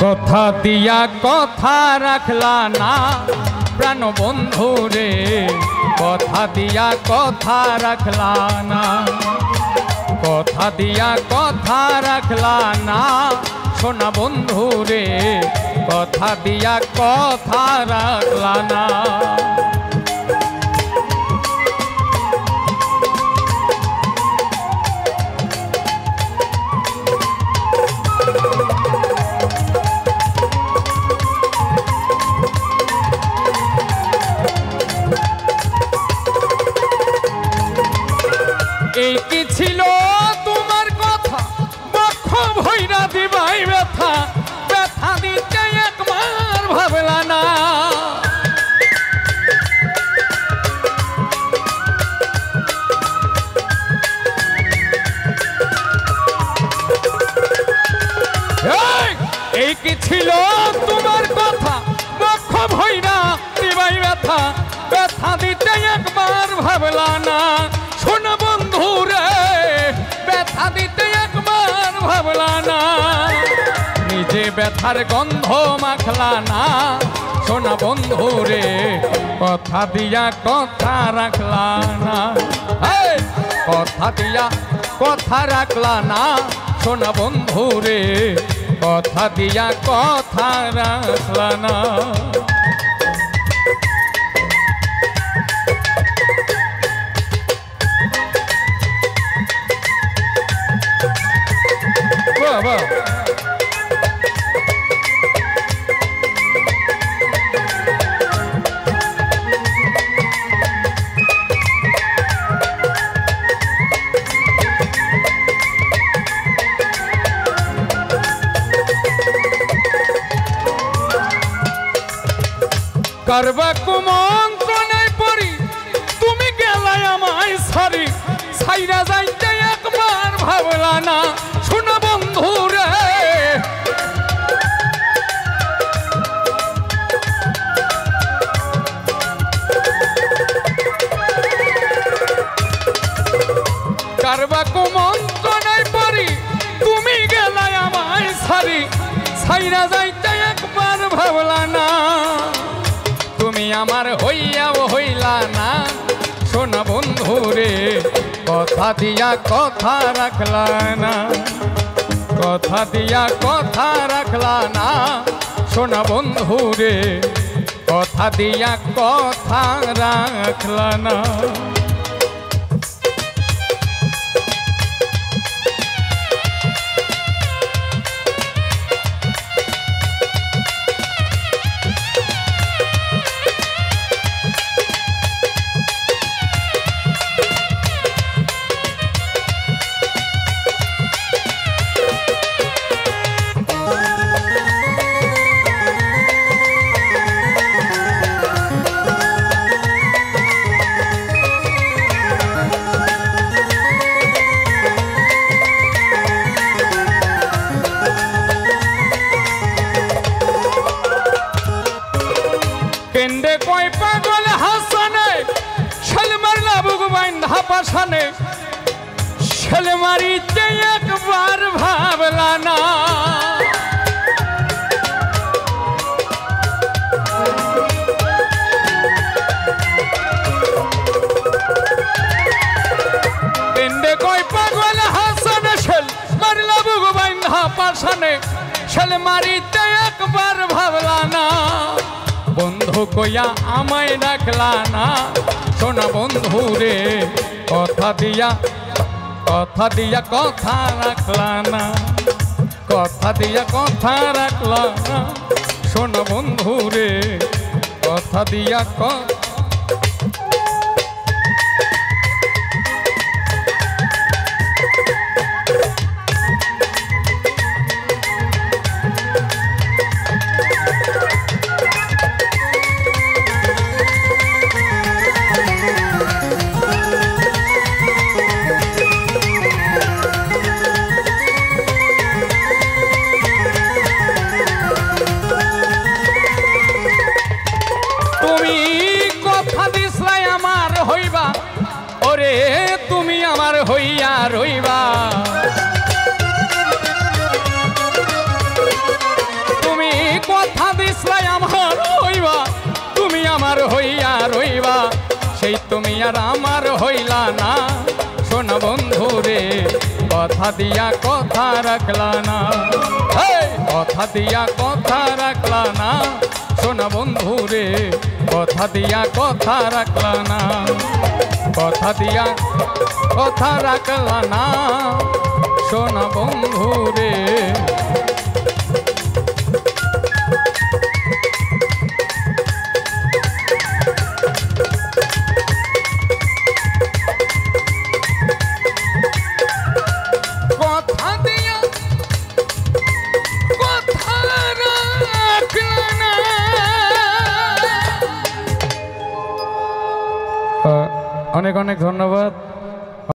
কথা দিয়া কথা রাখলা না প্রাণ বন্ধু রে, কথা দিয়া কথা রাখলা না, কথা দিয়া কথা রাখলা না সোনা বন্ধু রে, কথা দিয়া কথা রাখলা না। এই কি ছিল তোমার কথা, বক্ষ ভৈরা দিবাই ব্যথা, ব্যথা দিতে একবার ভাবলা না। এই কি ছিল তোমার কথা, বক্ষ ভৈরা দিবাই ব্যথা, ব্যথা দিতে একবার ভাবলা না। শোনা বন্ধু রে, ব্যথা দিতে একবার ভাবলা না, নিজে ব্যথার গন্ধ মাখলা না শোনা বন্ধু রে, কথা দিয়া কথা রাখলা না, কথা দিয়া কথা রাখলা না শোনা বন্ধু রে, কথা দিয়া কথা রাখলা না। করবা কুমন্ত্রণে পড়ি তুমি গেলাই আমায় সারি, ছাইরা যাইতে একবার ভাবলা না শোনা বন্ধু রে। করবা কুমন্ত্রণে পড়ি তুমি গেলাই আমায় সারি, ছাইরা যাইতে একবার ভাবলা না, তুমি আমার হইয়াও হইলা না শোনা বন্ধু রে, কথা দিয়া কথা রাখলা না, কথা দিয়া কথা রাখলা না শোনা বন্ধু রে, কথা দিয়া কথা রাখলা না। কেন্দ্রে কই পাগল হাসানে, ছেলে মারলা বুক বাইন্ধা পাশানে, ছেলে মারিতে একবার ভাবলা না, কেন্দ্রে কই পাগল হাসানে, ছেলে মারলা বুক বাইন্ধা পাশানে, ছেলে মারিতে একবার ভাবলা না, বন্ধু কইয়া আমায় রাখলা না শোনা বন্ধু রে, কথা দিয়া কথা দিয়া কথা রাখলা না, কথা দিয়া কথা রাখলা না শোনা বন্ধু রে, কথা দিয়া কথা। তুমি হইবা সেই তুমি আর আমার হইলা না শোনা বন্ধু রে কথা দিয়া কথা রাখলা না কথা দিয়া কথা রাখলা না শোনা বন্ধু রে কথা দিয়া কথা রাখলা না কথা দিয়া কথা রাখলা না শোনা বন্ধু রে অনেক অনেক ধন্যবাদ।